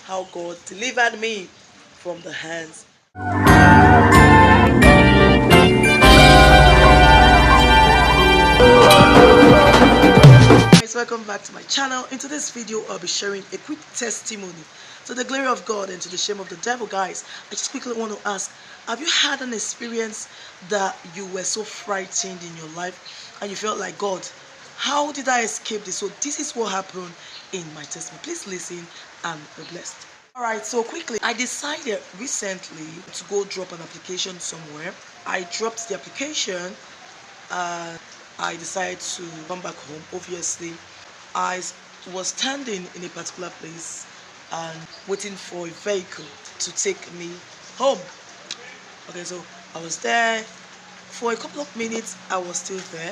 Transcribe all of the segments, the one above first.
how God delivered me from the hands. Guys, welcome back to my channel. In today's video, I'll be sharing a quick testimony to the glory of God and to the shame of the devil. Guys, I just quickly want to ask, have you had an experience that you were so frightened in your life and you felt like, God, how did I escape this? So this is what happened in my testimony. Please listen and be blessed. Alright, so quickly, I decided recently to go drop an application somewhere. I dropped the application and I decided to come back home. Obviously, I was standing in a particular place and waiting for a vehicle to take me home. Okay, so I was there for a couple of minutes. I was still there.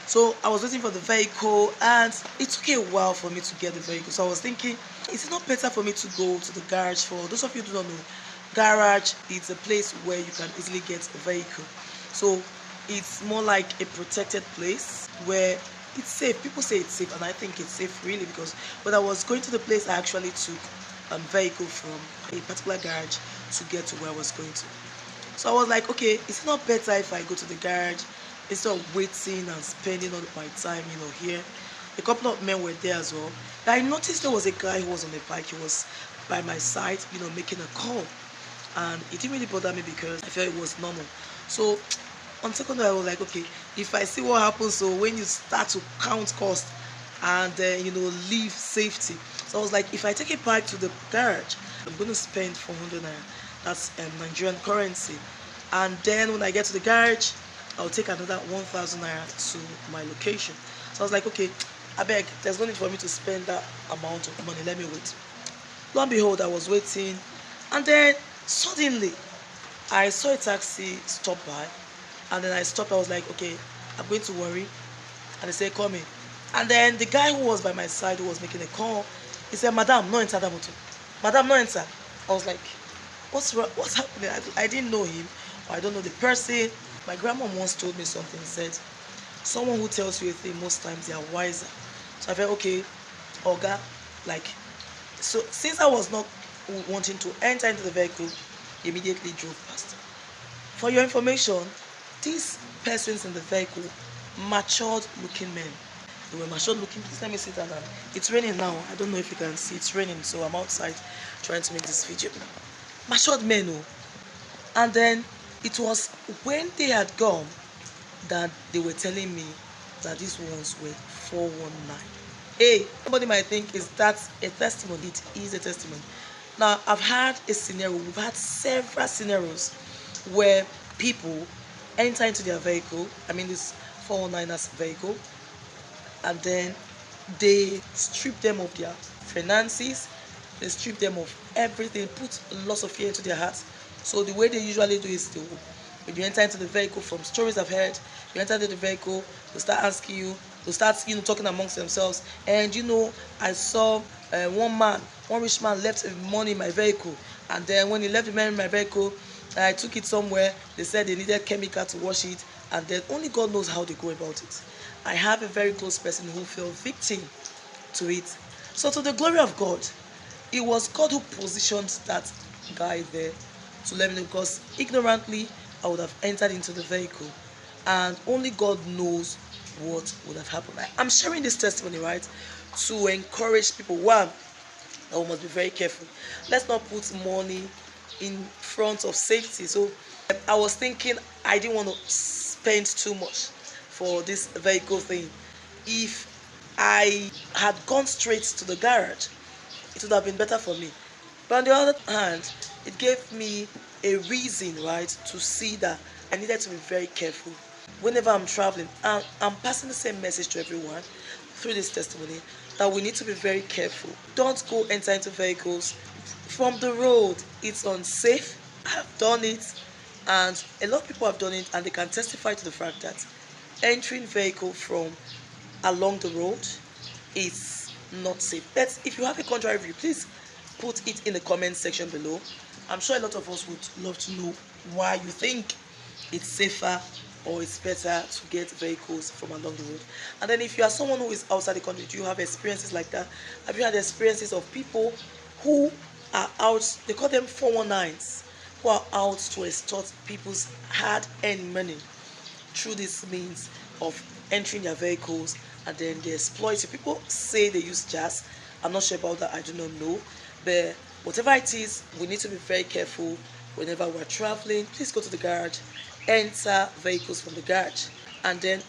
So I was waiting for the vehicle and it took a while for me to get the vehicle. So I was thinking, is it not better for me to go to the garage? For those of you who don't know, garage is a place where you can easily get a vehicle. So it's more like a protected place where it's safe. People say it's safe and I think it's safe really, because when I was going to the place, I actually took a vehicle from a particular garage to get to where I was going to. So I was like, okay, is it not better if I go to the garage instead of waiting and spending all my time, here? A couple of men were there as well. I noticed there was a guy who was on a bike. He was by my side, making a call. And it didn't really bother me because I felt it was normal. So on second I was like, okay, if I see what happens, so when you start to count cost and leave safety. So I was like, if I take a bike to the garage, I'm going to spend 400 naira. That's Nigerian currency. And then when I get to the garage, I'll take another 1,000 naira to my location. So I was like, okay, I beg, there's no need for me to spend that amount of money. Let me wait. Lo and behold, I was waiting, and then suddenly I saw a taxi stop by, and then I stopped. I was like, okay, I'm going to worry. And they said, come in. And then the guy who was by my side, who was making a call, he said, Madam, no enter that motor. Madam, no enter. I was like, what's wrong? What's happening? I didn't know him, or I don't know the person. My grandma once told me something. Said, someone who tells you a thing, most times they are wiser. So I felt, okay, Oga, like, so since I was not wanting to enter into the vehicle, he immediately drove past. For your information, these persons in the vehicle, matured looking men. They were matured looking. Please let me sit down. It's raining now. I don't know if you can see. It's raining, so I'm outside trying to make this video. Matured men, oh. And then it was when they had gone that they were telling me that these ones were 419. Hey, somebody might think, is that a testimony? It is a testimony. Now, I've had a scenario, we've had several scenarios where people enter into their vehicle, I mean this 419ers vehicle, and then they strip them of their finances, they strip them of everything, put lots of fear into their hearts. So the way they usually do is when you enter into the vehicle, from stories I've heard, you enter into the vehicle, they start asking you, they start talking amongst themselves. And I saw one rich man left money in my vehicle, and then when he left the money in my vehicle, I took it somewhere. They said they needed chemical to wash it, and then only God knows how they go about it. I have a very close person who fell victim to it. So to the glory of God, it was God who positioned that guy there to let me know, because ignorantly I would have entered into the vehicle, and only God knows what would have happened. I'm sharing this testimony, right, to encourage people. One, that we must be very careful. Let's not put money in front of safety. So I was thinking I didn't want to spend too much for this vehicle thing. If I had gone straight to the garage, it would have been better for me. But on the other hand, it gave me a reason, right, to see that I needed to be very careful whenever I'm traveling. And I'm passing the same message to everyone through this testimony, that we need to be very careful. Don't go enter into vehicles from the road. It's unsafe. I've done it, and a lot of people have done it, and they can testify to the fact that entering vehicle from along the road is not safe. But if you have a contrary view, please put it in the comment section below. I'm sure a lot of us would love to know why you think it's safer or it's better to get vehicles from along the road. And then if you are someone who is outside the country, do you have experiences like that? Have you had experiences of people who are out, they call them 419s, who are out to extort people's hard-earned money through this means of entering their vehicles, and then they exploit it. People say they use jazz. I'm not sure about that, I do not know. But whatever it is, we need to be very careful whenever we're traveling. Please go to the garage, enter vehicles from the garage, and then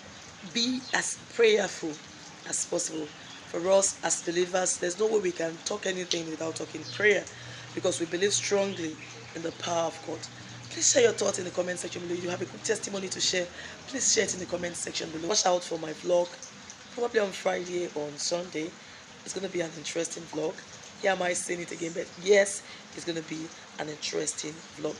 be as prayerful as possible. For us as believers, there's no way we can talk anything without talking prayer, because we believe strongly in the power of God. Please share your thoughts in the comment section below. If you have a quick testimony to share, please share it in the comment section below. Watch out for my vlog, probably on Friday or on Sunday. It's going to be an interesting vlog. Yeah, am I saying it again? But yes, it's going to be an interesting vlog.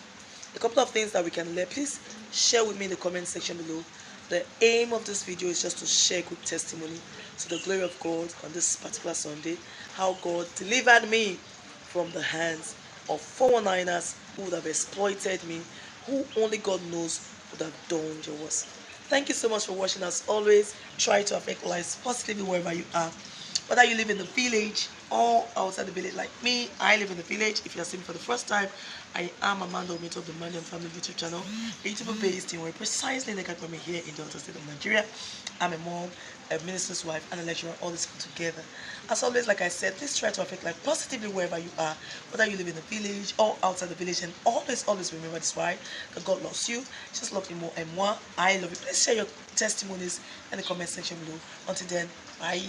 A couple of things that we can learn. Please share with me in the comment section below. The aim of this video is just to share a quick testimony to the glory of God on this particular Sunday. How God delivered me from the hands of 419ers who would have exploited me, who only God knows would have done the worst. Thank you so much for watching. As always, try to affect lives positively wherever you are. Whether you live in the village or outside the village like me, I live in the village. If you're seeing me for the first time, I am Amanda Omito of the Money and Family YouTube channel, a YouTuber based in where precisely in the Kakame here in Delta State of Nigeria. I'm a mom, a minister's wife, and a lecturer, all this put together. As always, like I said, please try to affect life positively wherever you are, whether you live in the village or outside the village, and always remember this, why that God loves you, just love you more and more. I love you. Please share your testimonies in the comment section below. Until then, bye.